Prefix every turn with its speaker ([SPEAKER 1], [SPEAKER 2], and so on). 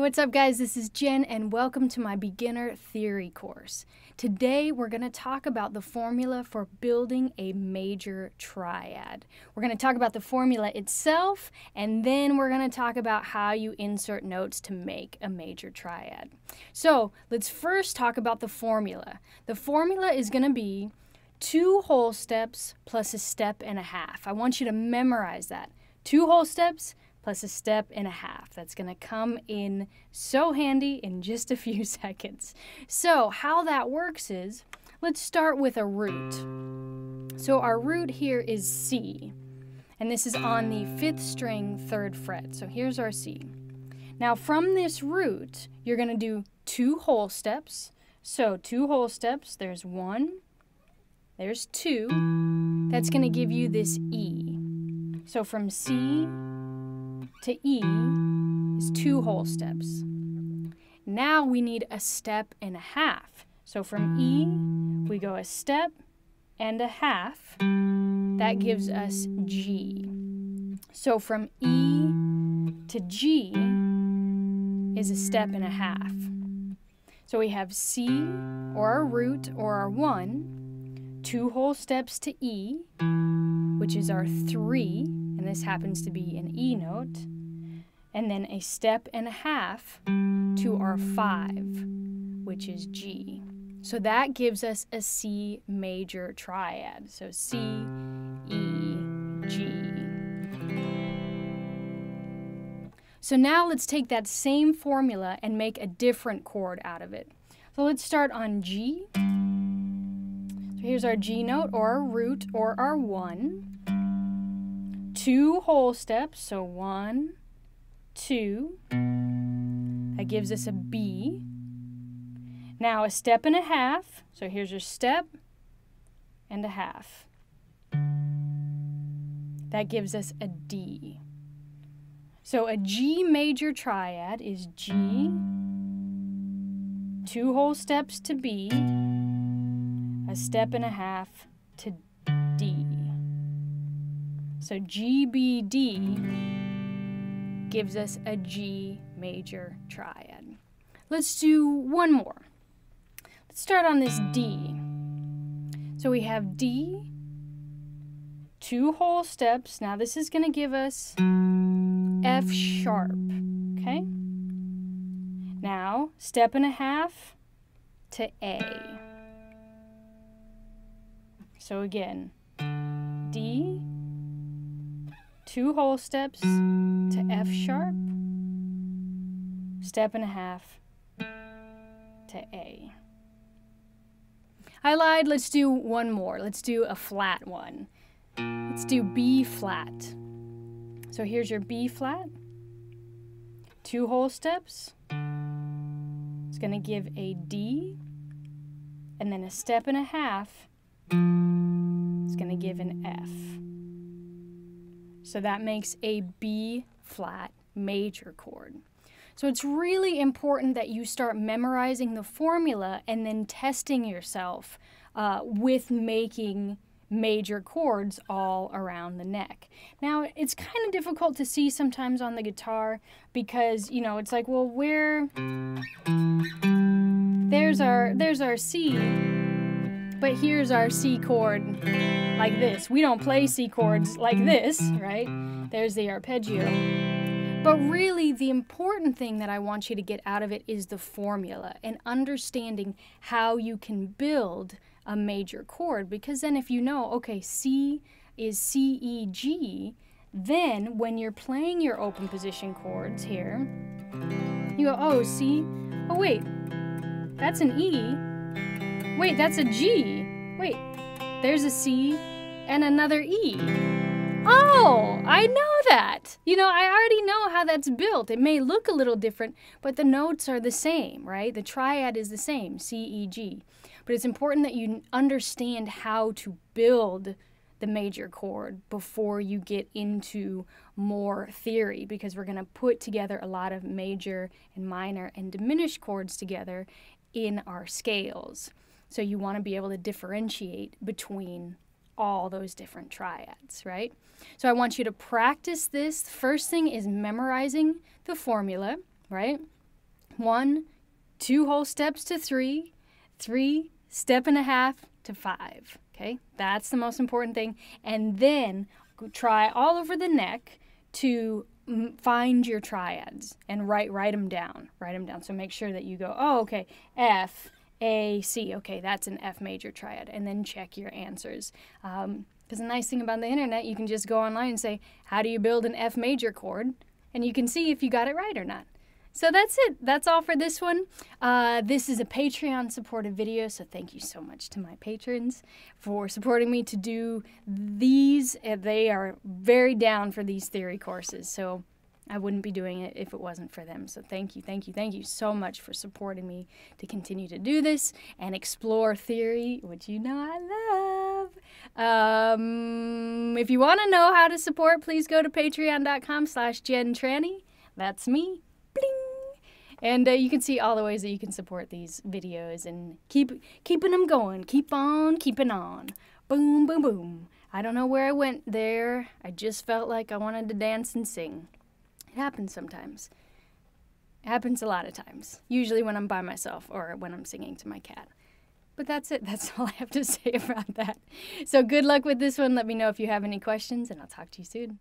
[SPEAKER 1] what's up guys? This is Jen and welcome to my beginner theory course. Today we're going to talk about the formula for building a major triad. We're going to talk about the formula itself and then we're going to talk about how you insert notes to make a major triad. So let's first talk about the formula. The formula is going to be 2 whole steps plus a step and a half. I want you to memorize that. 2 whole steps plus a step and a half. That's going to come in so handy in just a few seconds. So how that works is, let's start with a root. So our root here is C, and this is on the 5th string, 3rd fret. So here's our C. Now from this root, you're going to do 2 whole steps. So 2 whole steps, there's 1, there's 2. That's going to give you this E. So from C to E is 2 whole steps. Now we need a step and a half. So from E, we go a step and a half. That gives us G. So from E to G is a step and a half. So we have C, or our root, or our 1, 2 whole steps to E, which is our 3, and this happens to be an E note, and then a step and a half to our 5, which is G. So that gives us a C major triad. So C, E, G. So now let's take that same formula and make a different chord out of it. So let's start on G. So here's our G note, or our root, or our 1. 2 whole steps, so 1, 2. That gives us a B. Now a step and a half, so here's your step and a half. That gives us a D. So a G major triad is G, 2 whole steps to B, a step and a half to D. So GBD gives us a G major triad. Let's do one more. Let's start on this D. So we have D, 2 whole steps. Now this is going to give us F sharp, okay? Now, step and a half to A. So again, D, 2 whole steps to F sharp, step and a half to A. I lied, let's do one more. Let's do a flat one. Let's do B flat. So here's your B flat, 2 whole steps. It's going to give a D, and then a step and a half. It's going to give an F. So that makes a B flat major chord. So it's really important that you start memorizing the formula and then testing yourself with making major chords all around the neck. Now, it's kind of difficult to see sometimes on the guitar because, you know, it's like, well, there's our C, but here's our C chord like this. We don't play C chords like this, right? There's the arpeggio. But really, the important thing that I want you to get out of it is the formula and understanding how you can build a major chord, because then if you know, okay, C is C, E, G, then when you're playing your open position chords here, you go, oh, C, oh wait, that's an E, wait, that's a G, wait, there's a C and another E. Oh, I know that. You know, I already know how that's built. It may look a little different, but the notes are the same, right? The triad is the same, C, E, G. But it's important that you understand how to build the major chord before you get into more theory, because we're going to put together a lot of major and minor and diminished chords together in our scales. So you want to be able to differentiate between all those different triads, right? So I want you to practice this. The first thing is memorizing the formula, right? 1, 2 whole steps to 3, 3 step and a half to 5. Okay, that's the most important thing. And then try all over the neck to find your triads and write them down. Write them down. So make sure that you go, oh, okay, F, A, C. Okay, that's an F major triad. And then check your answers. Because the nice thing about the internet, you can just go online and say, how do you build an F major chord? And you can see if you got it right or not. So that's it. That's all for this one. This is a Patreon supported video, so thank you so much to my patrons for supporting me to do these. They are very down for these theory courses, so I wouldn't be doing it if it wasn't for them. So thank you so much for supporting me to continue to do this and explore theory, which you know I love. If you want to know how to support, please go to patreon.com/JenTrani. That's me. Bling. And you can see all the ways that you can support these videos and keeping them going. Keep on keeping on. Boom, boom, boom. I don't know where I went there. I just felt like I wanted to dance and sing. It happens sometimes. It happens a lot of times. Usually when I'm by myself or when I'm singing to my cat. But that's it. That's all I have to say about that. So good luck with this one. Let me know if you have any questions, and I'll talk to you soon.